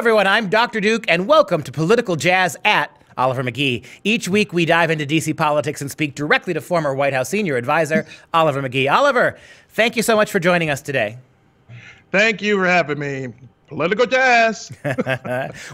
everyone, I'm Dr. Duke, and welcome to Political Jazz at Oliver McGee. Each week, we dive into D.C. politics and speak directly to former White House senior advisor, Oliver McGee. Oliver, thank you so much for joining us today. Thank you for having me. Political jazz.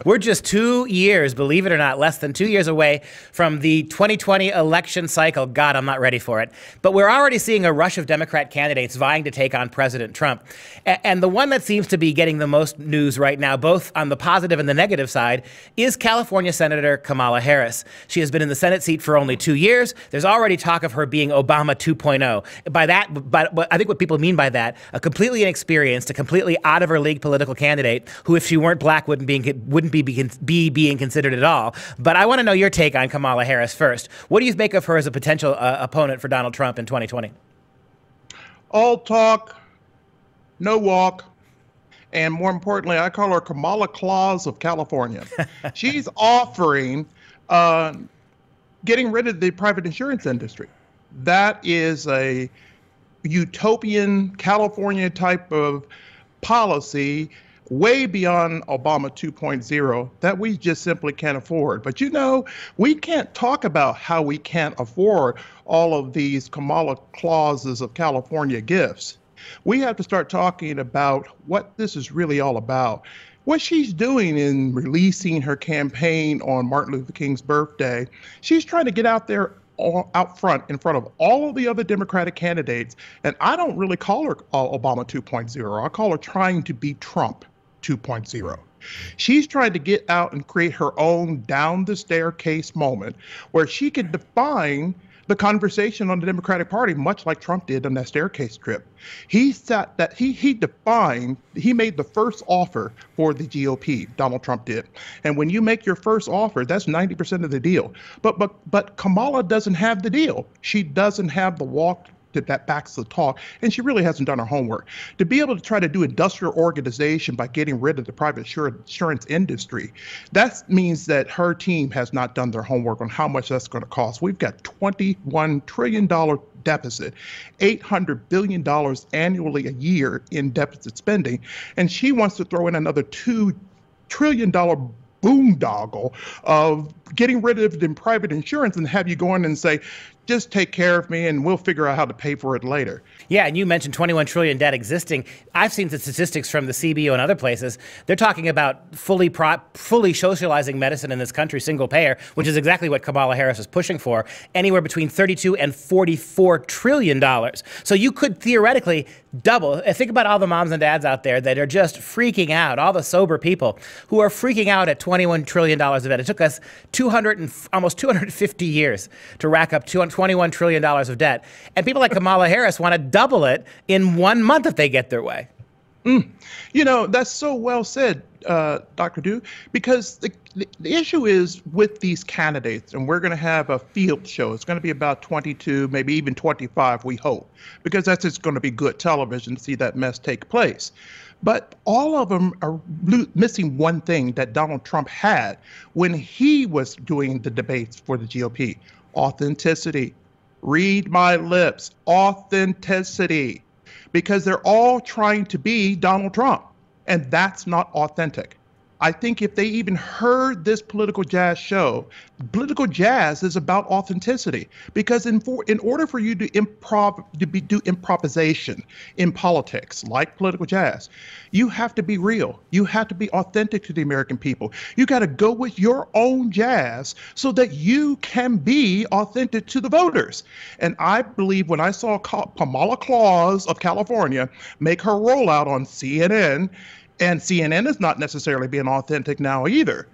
We're just 2 years, believe it or not, less than 2 years away from the 2020 election cycle. God, I'm not ready for it. But we're already seeing a rush of Democrat candidates vying to take on President Trump. And the one that seems to be getting the most news right now, both on the positive and the negative side, is California Senator Kamala Harris. She has been in the Senate seat for only 2 years. There's already talk of her being Obama 2.0. By that, I think what people mean by that, a completely inexperienced, a completely out of her league political candidate who, if she weren't black, wouldn't be being considered at all. But I want to know your take on Kamala Harris first. What do you make of her as a potential opponent for Donald Trump in 2020? All talk, no walk. And more importantly, I call her Kamala Claus of California. She's offering getting rid of the private insurance industry. That is a utopian California type of policy way beyond Obama 2.0 that we just simply can't afford. But you know, we can't talk about how we can't afford all of these Kamala clauses of California gifts. We have to start talking about what this is really all about. What she's doing in releasing her campaign on Martin Luther King's birthday, she's trying to get out there out front in front of all of the other Democratic candidates. And I don't really call her Obama 2.0. I call her trying to be Trump 2.0. She's trying to get out and create her own down the staircase moment where she can define the conversation on the Democratic Party, much like Trump did on that staircase trip. He made the first offer for the GOP, Donald Trump did. And when you make your first offer, that's 90% of the deal. But Kamala doesn't have the deal. She doesn't have the walk that backs the talk, and she really hasn't done her homework. To be able to try to do industrial organization by getting rid of the private insurance industry, that means that her team has not done their homework on how much that's going to cost. We've got $21 trillion deficit, $800 billion annually a year in deficit spending, and she wants to throw in another $2 trillion boondoggle of getting rid of the private insurance and have you go in and say, just take care of me and we'll figure out how to pay for it later. Yeah, and you mentioned 21 trillion debt existing. I've seen the statistics from the CBO and other places. They're talking about fully socializing medicine in this country, single payer, which is exactly what Kamala Harris is pushing for, anywhere between $32 and $44 trillion. So you could theoretically double. Think about all the moms and dads out there that are just freaking out, all the sober people who are freaking out at $21 trillion of debt. It took us almost 250 years to rack up $21 trillion of debt. And people like Kamala Harris want to double it in 1 month if they get their way. You know, that's so well said, Dr. Duke, because the issue is with these candidates, and we're going to have a field show. It's going to be about 22, maybe even 25, we hope, because that's just going to be good television to see that mess take place. But all of them are missing one thing that Donald Trump had when he was doing the debates for the GOP: authenticity. Read my lips, authenticity. Because they're all trying to be Donald Trump, and that's not authentic. I think if they even heard this political jazz show, political jazz is about authenticity. Because in order for you to do improvisation in politics, like political jazz, you have to be real. You have to be authentic to the American people. You got to go with your own jazz so that you can be authentic to the voters. And I believe when I saw Kamala Claus of California make her rollout on CNN, and CNN is not necessarily being authentic now either.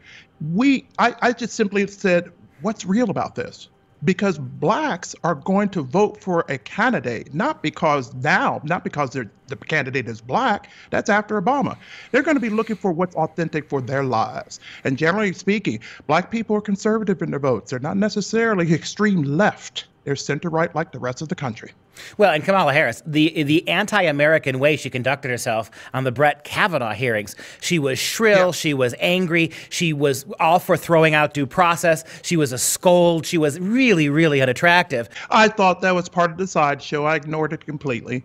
I just simply said, what's real about this? Because blacks are going to vote for a candidate, not because the candidate is black. That's after Obama. They're going to be looking for what's authentic for their lives. And generally speaking, black people are conservative in their votes. They're not necessarily extreme left. They're center right like the rest of the country. Well, and Kamala Harris, the anti-American way she conducted herself on the Brett Kavanaugh hearings, she was shrill, she was angry, she was all for throwing out due process, she was a scold, she was really, really unattractive. I thought that was part of the sideshow. I ignored it completely.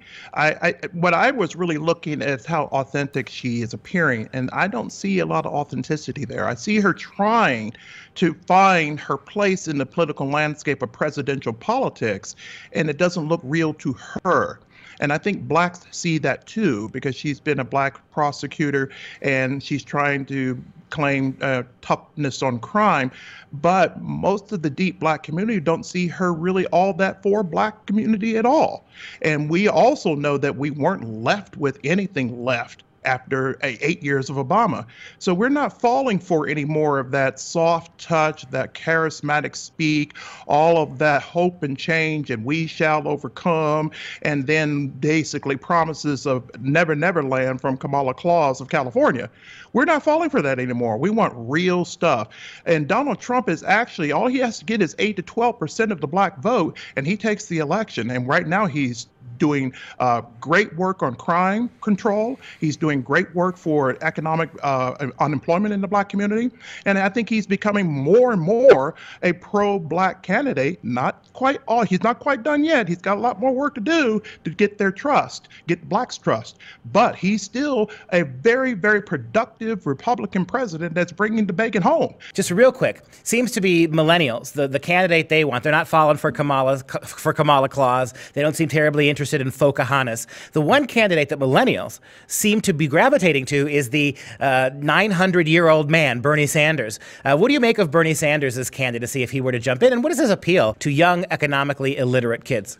What I was really looking at is how authentic she is appearing, and I don't see a lot of authenticity there. I see her trying to find her place in the political landscape of presidential politics, and it doesn't look real to her. And I think blacks see that too, because she's been a black prosecutor and she's trying to claim toughness on crime. But most of the deep black community don't see her really all that for black community at all. And we also know that we weren't left with anything left after 8 years of Obama. So we're not falling for any more of that soft touch, that charismatic speak, all of that hope and change and we shall overcome, and then basically promises of never, never land from Kamala Claus of California. We're not falling for that anymore. We want real stuff. And Donald Trump is actually, all he has to get is 8 to 12% of the black vote, and he takes the election. And right now he's doing great work on crime control. He's doing great work for economic unemployment in the black community. And I think he's becoming more and more a pro-black candidate. He's not quite done yet. He's got a lot more work to do to get their trust, get blacks' trust. But he's still a very, very productive Republican president that's bringing the bacon home. Just real quick, seems to be millennials, the candidate they want. They're not falling for Kamala Claus. They don't seem terribly interested in Pocahontas. The one candidate that millennials seem to be gravitating to is the 900-year-old man, Bernie Sanders. What do you make of Bernie Sanders' candidacy if he were to jump in? And what does his appeal to young, economically illiterate kids?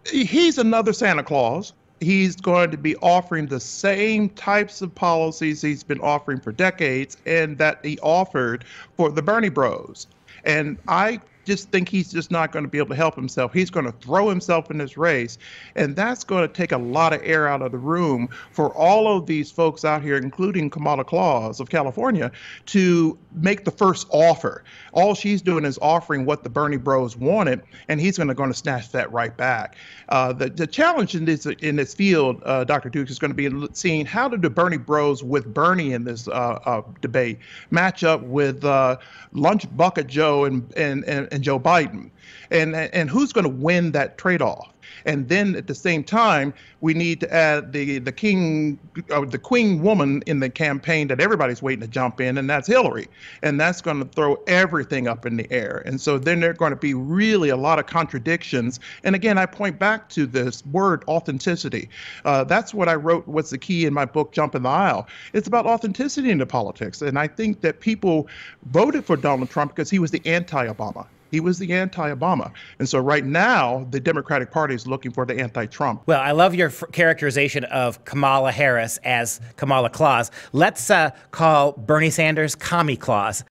He's another Santa Claus. He's going to be offering the same types of policies he's been offering for decades and that he offered for the Bernie Bros. And I just think he's just not going to be able to help himself. He's going to throw himself in this race, and that's going to take a lot of air out of the room for all of these folks out here, including Kamala Claus of California, to make the first offer. All she's doing is offering what the Bernie Bros wanted, and he's going to snatch that right back. The challenge in this field, Dr. Dukes, is going to be seeing how do the Bernie Bros with Bernie in this debate match up with Lunch Bucket Joe and Joe Biden, and who's going to win that trade-off? And then at the same time, we need to add the queen woman in the campaign that everybody's waiting to jump in, and that's Hillary. And that's going to throw everything up in the air. And so then there are going to be really a lot of contradictions. And again, I point back to this word authenticity. That's what I wrote was the key in my book, Jump in the Aisle. It's about authenticity into politics. And I think that people voted for Donald Trump because he was the anti-Obama. He was the anti-Obama. And so right now, the Democratic Party is looking for the anti-Trump. Well, I love your characterization of Kamala Harris as Kamala Claus. Let's call Bernie Sanders Commie Claus.